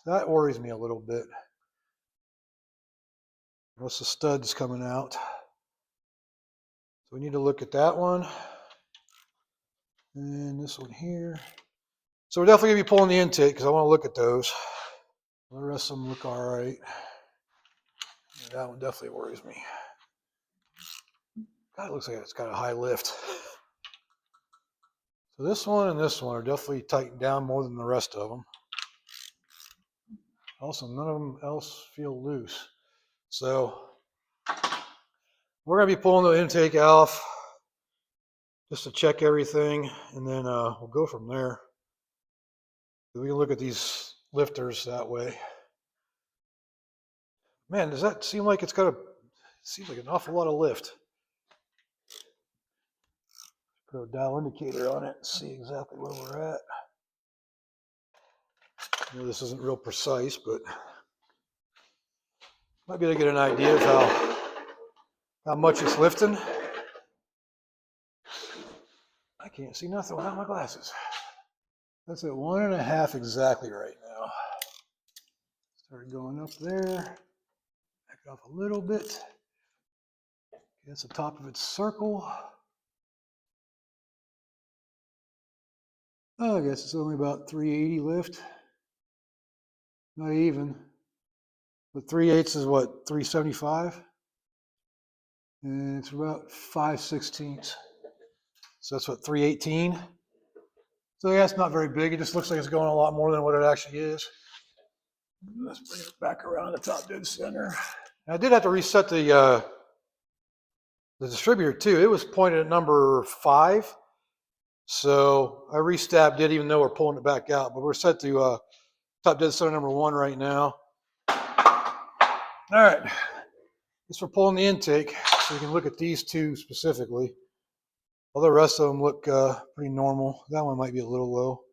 that worries me a little bit. What's the studs coming out? So we need to look at that one. And this one here. So we're definitely going to be pulling the intake because I want to look at those. The rest of them look all right. Yeah, that one definitely worries me. God, it looks like it's got a high lift. So this one and this one are definitely tightened down more than the rest of them. Also, none of them else feel loose. So we're going to be pulling the intake off just to check everything, and then we'll go from there. We can look at these lifters that way. Man, does that seem like it's got it seems like an awful lot of lift. Put a dial indicator on it and see exactly where we're at. I know this isn't real precise, but might be able to get an idea of how much it's lifting. I can't see nothing without my glasses. That's at 1.5 exactly right now. Start going up there. Back it off a little bit. Okay, that's the top of its circle. Oh, I guess it's only about 380 lift. Not even. But 3/8 is what, 375? And it's about 5/16. So that's what, 318? So yeah, it's not very big. It just looks like it's going a lot more than what it actually is. Let's bring it back around the top dead center. And I did have to reset the distributor too. It was pointed at number 5. So I restabbed it even though we're pulling it back out. But we're set to top dead center number 1 right now. All right. Guess we're pulling the intake so you can look at these 2 specifically. All the rest of them look pretty normal. That one might be a little low.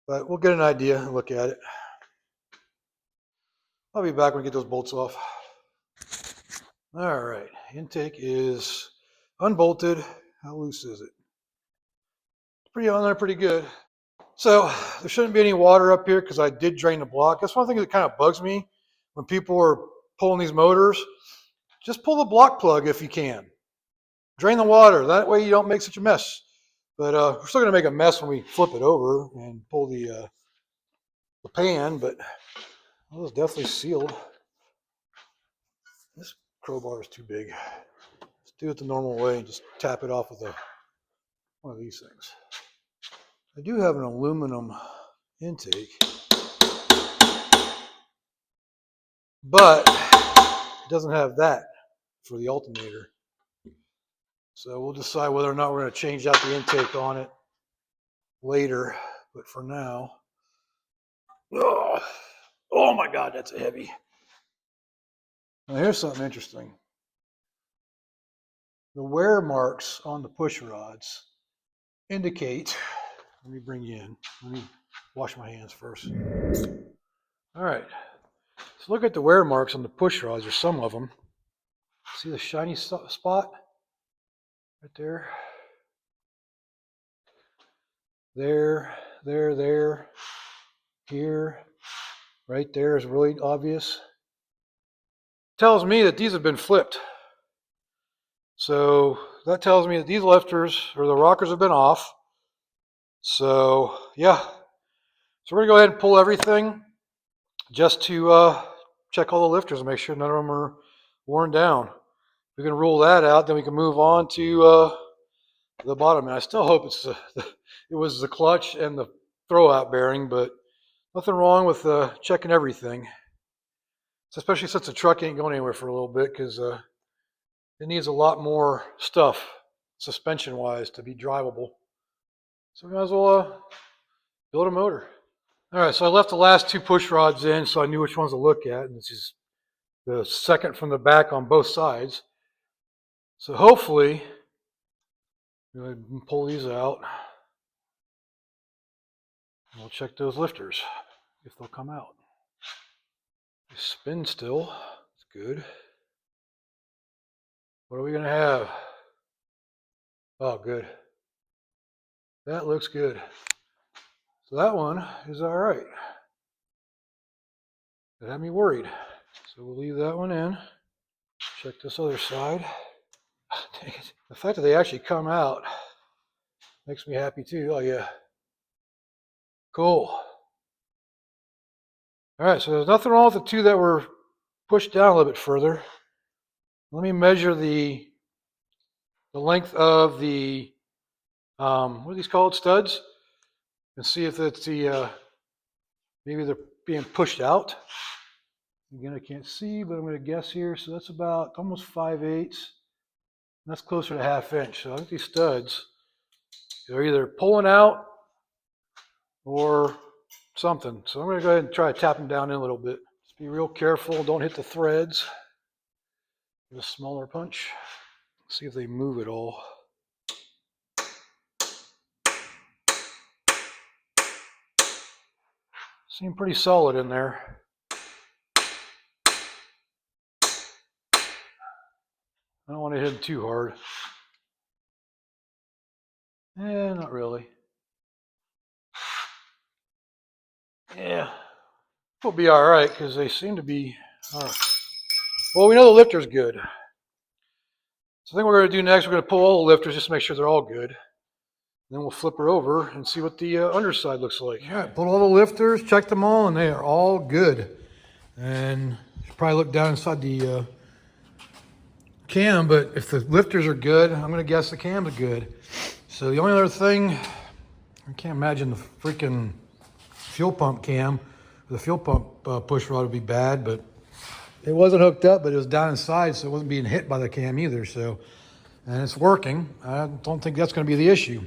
But we'll get an idea and look at it. I'll be back when we get those bolts off. All right, intake is unbolted. How loose is it? It's pretty on there, pretty good. So there shouldn't be any water up here because I did drain the block. That's one thing that kind of bugs me when people are pulling these motors. Just pull the block plug if you can. Drain the water. That way you don't make such a mess. But we're still going to make a mess when we flip it over and pull the pan, but it was definitely sealed. This crowbar is too big. Let's do it the normal way and just tap it off with one of these things. I do have an aluminum intake, but it doesn't have that for the alternator. So we'll decide whether or not we're going to change out the intake on it later. But for now, oh my God, that's heavy. Now here's something interesting. The wear marks on the push rods indicate, let me bring you in. Let me wash my hands first. All right, so look at the wear marks on the push rods. There's some of them. See the shiny spot right there? There, here, right there is really obvious. Tells me that these have been flipped. So that tells me that these lifters or the rockers have been off. So yeah, so we're gonna go ahead and pull everything just to check all the lifters and make sure none of them are worn down. We're gonna rule that out, then we can move on to the bottom. And I still hope it was the clutch and the throwout bearing, but nothing wrong with checking everything. Especially since the truck ain't going anywhere for a little bit, because it needs a lot more stuff suspension wise to be drivable. So we might as well build a motor. All right, so I left the last two push rods in so I knew which ones to look at, and this is the second from the back on both sides. So hopefully we'll pull these out and we'll check those lifters if they'll come out. They spin still, it's good. What are we gonna have? Oh, good. That looks good. So that one is all right. That had me worried. So we'll leave that one in. Check this other side. Dang it. The fact that they actually come out makes me happy too. Oh yeah. Cool. All right, so there's nothing wrong with the two that were pushed down a little bit further. Let me measure the length of the, what are these called, studs? And see if it's the, maybe they're being pushed out. Again, I can't see, but I'm going to guess here. So that's about almost 5/8. That's closer to 1/2 inch. So I think these studs, they're either pulling out or something. So I'm going to go ahead and try to tap them down in a little bit. Just be real careful. Don't hit the threads. Give a smaller punch. See if they move at all. Seem pretty solid in there. I don't want to hit them too hard. Not really. Yeah, we'll be all right because they seem to be. Well, we know the lifter's good. So I think what we're going to do next, we're going to pull all the lifters just to make sure they're all good. Then we'll flip her over and see what the underside looks like. All right, pulled all the lifters, checked them all, and they are all good. And you should probably look down inside the cam, but if the lifters are good, I'm going to guess the cams are good. So the only other thing, I can't imagine the freaking fuel pump cam. The fuel pump push rod would be bad, but it wasn't hooked up, but it was down inside, so it wasn't being hit by the cam either. So, and it's working. I don't think that's going to be the issue.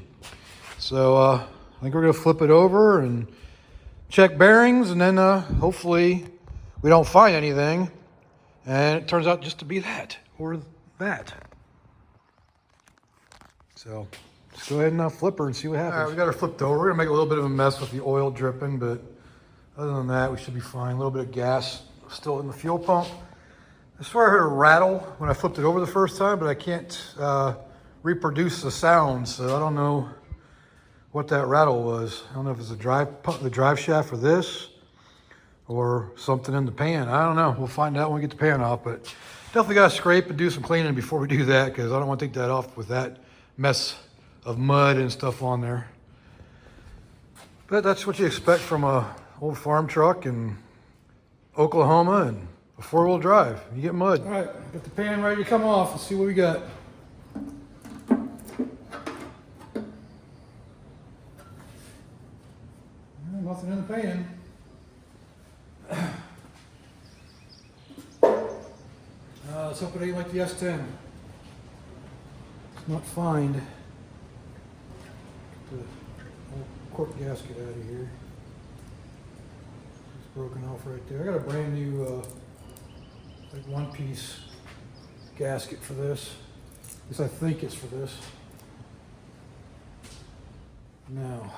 So I think we're going to flip it over and check bearings, and then hopefully we don't find anything, and it turns out just to be that or that. So let's go ahead and flip her and see what happens. All right, we got her flipped over. We're going to make a little bit of a mess with the oil dripping, but other than that, we should be fine. A little bit of gas still in the fuel pump. I swear I heard a rattle when I flipped it over the first time, but I can't reproduce the sound, so I don't know what that rattle was. I don't know if it's the drive shaft for this or something in the pan. I don't know. We'll find out when we get the pan off, but Definitely got to scrape and do some cleaning before we do that, because I don't want to take that off with that mess of mud and stuff on there. But that's what you expect from a old farm truck in Oklahoma and a 4-wheel drive. You get mud. All right, got the pan ready to come off. Let's see what we got. Nothing in the pan. Let's hope it ain't like the S10. It's not find. Get the old cork gasket out of here. It's broken off right there. I got a brand new like one-piece gasket for this. At least I think it's for this. Now.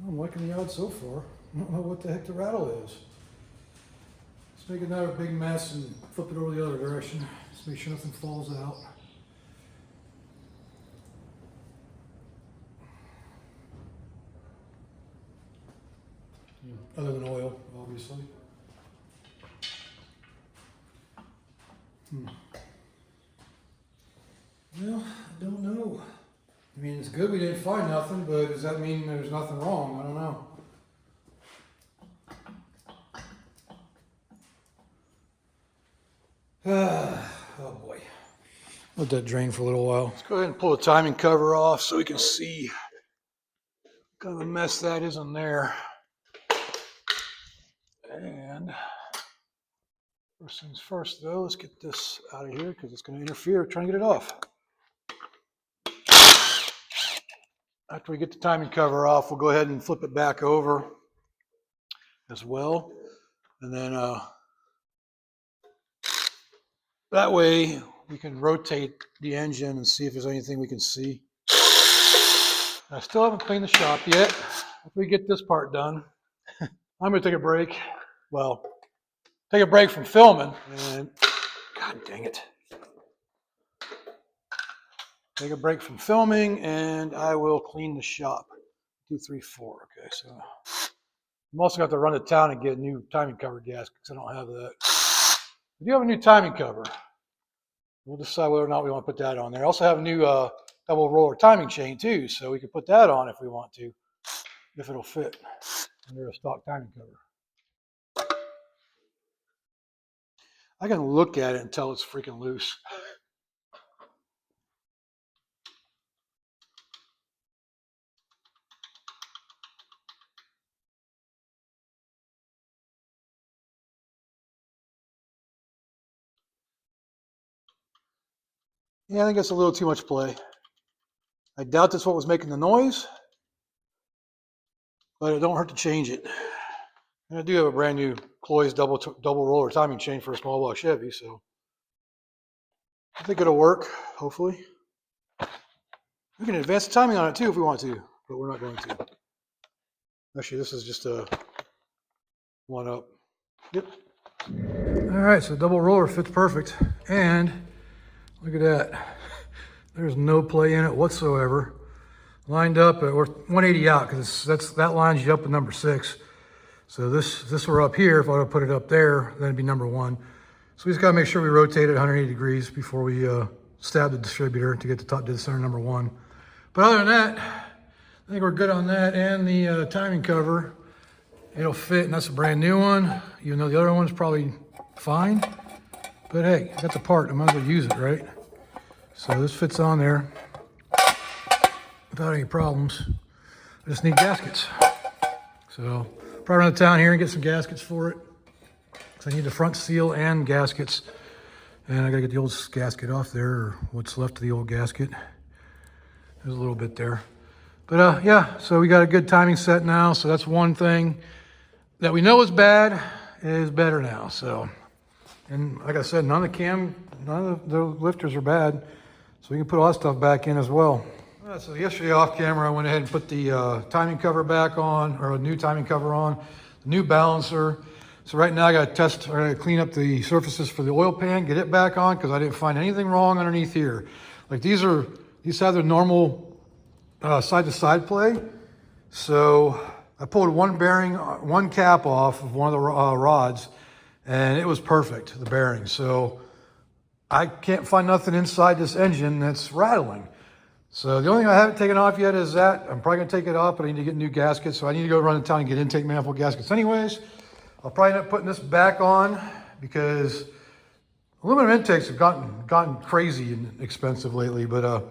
I'm liking the odds so far. I don't know what the heck the rattle is. Let's make another big mess and flip it over the other direction. Just make sure nothing falls out. Other than oil, obviously. Well, I don't know. I mean, it's good we didn't find nothing, but does that mean there's nothing wrong? I don't know. Oh boy. Let that drain for a little while. Let's go ahead and pull the timing cover off so we can see what kind of a mess that is in there. And first things first though, let's get this out of here because it's going to interfere trying to get it off. After we get the timing cover off, we'll go ahead and flip it back over as well. And then that way we can rotate the engine and see if there's anything we can see. I still haven't cleaned the shop yet. After we get this part done, I'm going to take a break. Well, take a break from filming and, God dang it. Take a break from filming and I will clean the shop. 2, 3, 4. Okay, so I'm also going to have to run to town and get a new timing cover gasket because I don't have that. We do have a new timing cover. We'll decide whether or not we want to put that on there. I also have a new double roller timing chain too, so we can put that on if we want to, if it'll fit under a stock timing cover. I can look at it until it's freaking loose. Yeah, I think it's a little too much play. I doubt that's what was making the noise, but it don't hurt to change it. And I do have a brand new Cloy's double roller timing chain for a small block Chevy, so I think it'll work, hopefully. We can advance the timing on it too if we want to, but we're not going to. Actually, this is just a one-up. Yep. All right, so double roller fits perfect, and look at that. There's no play in it whatsoever. Lined up, we're 180 out because that lines you up with number 6. So this were up here. If I would have put it up there, then it'd be number 1. So we just got to make sure we rotate it 180 degrees before we stab the distributor to get the top dead center number 1. But other than that, I think we're good on that. And the timing cover, it'll fit, and that's a brand new one. Even though the other one's probably fine. But hey, I got the part, I might as well use it, right? So this fits on there without any problems. I just need gaskets. So probably run to town here and get some gaskets for it. Because I need the front seal and gaskets. And I gotta get the old gasket off there, or what's left of the old gasket. There's a little bit there. But yeah, so we got a good timing set now. So that's one thing that we know is bad is better now. So, and like I said, none of the lifters are bad. So we can put all that stuff back in as well. All So yesterday off camera, I went ahead and put the timing cover back on, or a new timing cover on, the new balancer. So right now I got to clean up the surfaces for the oil pan, get it back on, because I didn't find anything wrong underneath here. Like these have their normal side-to-side play. So I pulled one bearing, one cap off of one of the rods, and it was perfect, the bearing. So I can't find nothing inside this engine that's rattling. So the only thing I haven't taken off yet is that. I'm probably gonna take it off, but I need to get new gaskets. So I need to go run to town and get intake manifold gaskets anyways. I'll probably end up putting this back on because aluminum intakes have gotten crazy and expensive lately. But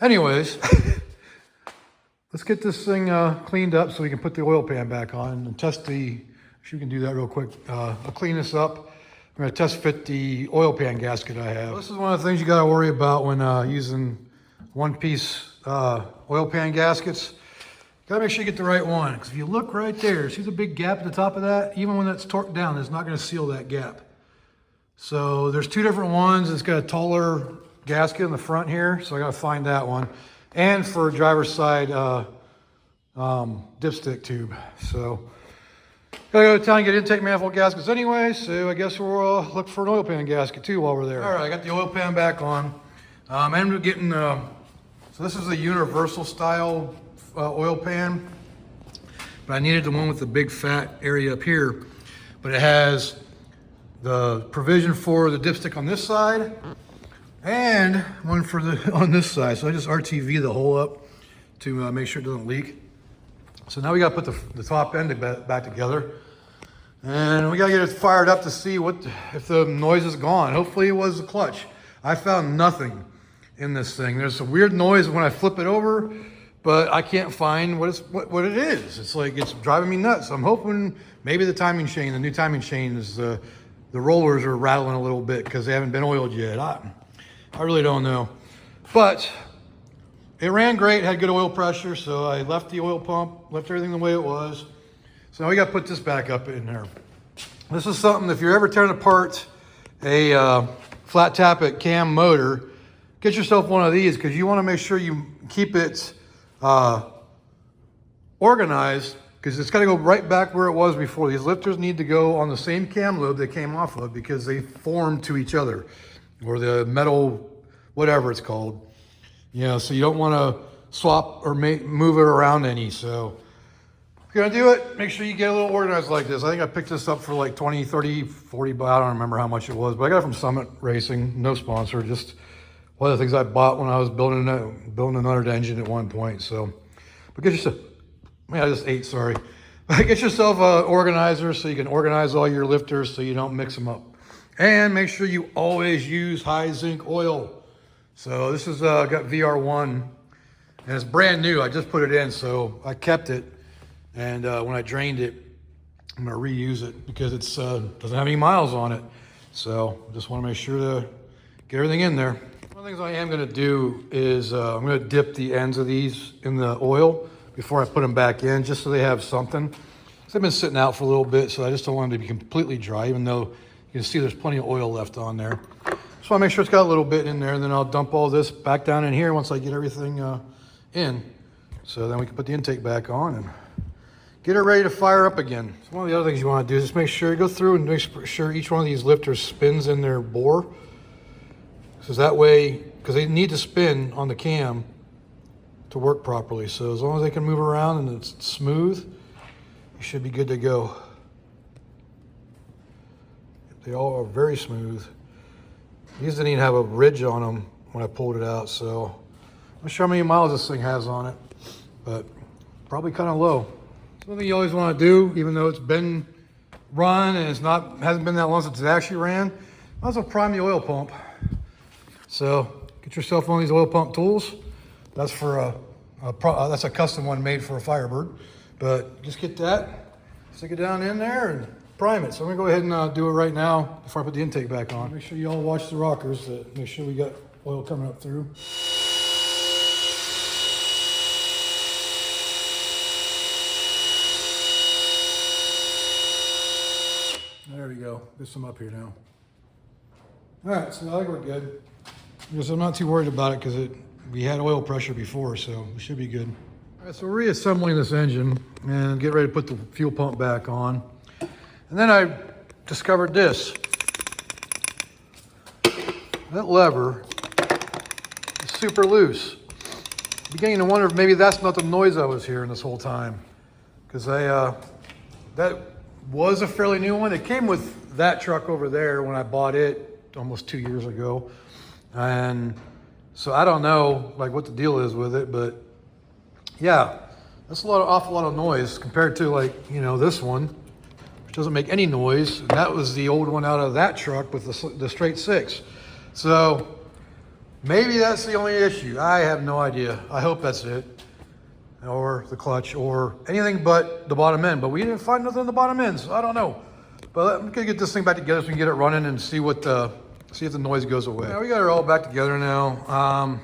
anyways, let's get this thing cleaned up so we can put the oil pan back on and test the, if you can do that real quick. I'll clean this up. I'm gonna test fit the oil pan gasket I have. This is one of the things you gotta worry about when using one-piece oil pan gaskets. Gotta make sure you get the right one, because if you look right there, see the big gap at the top of that? Even when that's torqued down, it's not gonna seal that gap. So there's two different ones. It's got a taller gasket in the front here, so I gotta find that one. And for driver's side dipstick tube. So gotta go to town and get intake manifold gaskets anyway, so I guess we'll look for an oil pan gasket too while we're there. All right, I got the oil pan back on. I ended up getting, so this is a universal style oil pan, but I needed the one with the big fat area up here. But it has the provision for the dipstick on this side and one for the on this side. So I just RTV the hole up to make sure it doesn't leak. So now we got to put the top end back together, and we got to get it fired up to see if the noise is gone. Hopefully it was the clutch. I found nothing in this thing. There's a weird noise when I flip it over, but I can't find what it is. It's like it's driving me nuts. I'm hoping maybe the timing chain, the new timing chain, is the rollers are rattling a little bit because they haven't been oiled yet. I really don't know, but it ran great, had good oil pressure, so I left the oil pump, left everything the way it was. So now we got to put this back up in there. This is something, if you're ever tearing apart a flat tappet cam motor, get yourself one of these, because you want to make sure you keep it organized, because it's got to go right back where it was before. These lifters need to go on the same cam lobe they came off of, because they form to each other, or the metal, whatever it's called. You know, so you don't want to swap or move it around any. So if you're going to do it, make sure you get a little organized like this. I think I picked this up for like 20, 30, 40, but I don't remember how much it was, but I got it from Summit Racing, no sponsor, just one of the things I bought when I was building another engine at one point. So, but get yourself, I just ate, sorry. Get yourself an organizer so you can organize all your lifters so you don't mix them up. And make sure you always use high zinc oil. So this is got VR1, and it's brand new. I just put it in, so I kept it. And when I drained it, I'm gonna reuse it because it doesn't have any miles on it. So just want to make sure to get everything in there. One of the things I am gonna do is I'm gonna dip the ends of these in the oil before I put them back in, just so they have something. So they've been sitting out for a little bit, so I just don't want them to be completely dry, even though you can see there's plenty of oil left on there. Just want to make sure it's got a little bit in there, and then I'll dump all this back down in here once I get everything in. So then we can put the intake back on and get it ready to fire up again. So one of the other things you want to do is just make sure you go through and make sure each one of these lifters spins in their bore. Because that way, because they need to spin on the cam to work properly. So as long as they can move around and it's smooth, you should be good to go. They all are very smooth. These didn't even have a ridge on them when I pulled it out, so I'm not sure how many miles this thing has on it, but probably kind of low. Something you always want to do, even though it's been run and hasn't been that long since it actually ran, might as well prime the oil pump. So get yourself one of these oil pump tools. That's for that's a custom one made for a Firebird, but just get that, stick it down in there, and prime it. So I'm gonna go ahead and do it right now before I put the intake back on. Make sure you all watch the rockers to make sure we got oil coming up through. There we go. Get some up here now. All right, so I think we're good. Because I'm not too worried about it because we had oil pressure before, so we should be good. All right, so we're reassembling this engine and get ready to put the fuel pump back on. And then I discovered this. That lever is super loose. I'm beginning to wonder if maybe that's not the noise I was hearing this whole time. Because that was a fairly new one. It came with that truck over there when I bought it almost 2 years ago. And so I don't know like what the deal is with it, but yeah, that's awful lot of noise compared to like, you know, this one, which doesn't make any noise. And that was the old one out of that truck with the straight six. So maybe that's the only issue. I have no idea. I hope that's it. Or the clutch or anything but the bottom end. But we didn't find nothing in the bottom end, so I don't know. But I'm gonna get this thing back together so we can get it running and see what see if the noise goes away. Now we got it all back together now.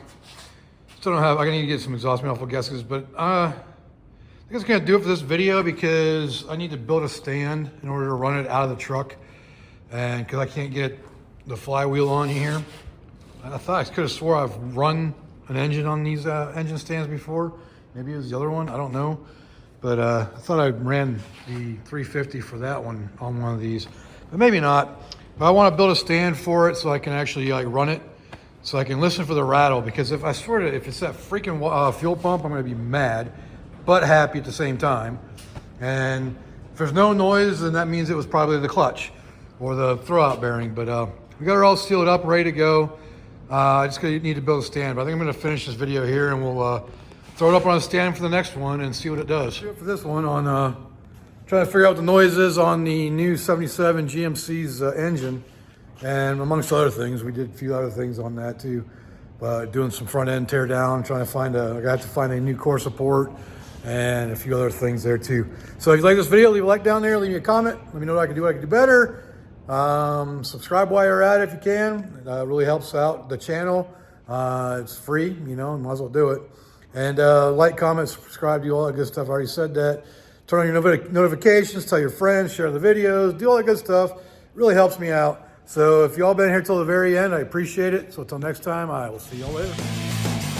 Still don't have, I need to get some exhaust manifold gaskets, but I think it's gonna do it for this video because I need to build a stand in order to run it out of the truck. And because I can't get the flywheel on here. I thought I could have swore I've run an engine on these engine stands before. Maybe it was the other one, I don't know. But I thought I ran the 350 for that one on one of these, but maybe not. But I want to build a stand for it so I can actually like run it, so I can listen for the rattle. Because if I swear to, if it's that freaking fuel pump, I'm going to be mad, but happy at the same time. And if there's no noise, then that means it was probably the clutch or the throwout bearing. But we got it all sealed up, ready to go. I just need to build a stand. But I think I'm going to finish this video here, and we'll throw it up on a stand for the next one and see what it does. For this one, on trying to figure out what the noise is on the new 77 GMC's engine, and amongst other things, we did a few other things on that too. Doing some front end tear down, trying to find I got to find a new core support and a few other things there too. So if you like this video, leave a like down there, leave me a comment, let me know what I can do better. Subscribe while you're at it if you can. It really helps out the channel. It's free, you know, might as well do it. And like, comment, subscribe, do all that good stuff. I already said that. Turn on your notifications, tell your friends, share the videos, do all that good stuff. It really helps me out. So if y'all been here till the very end, I appreciate it. So until next time, I will see y'all later.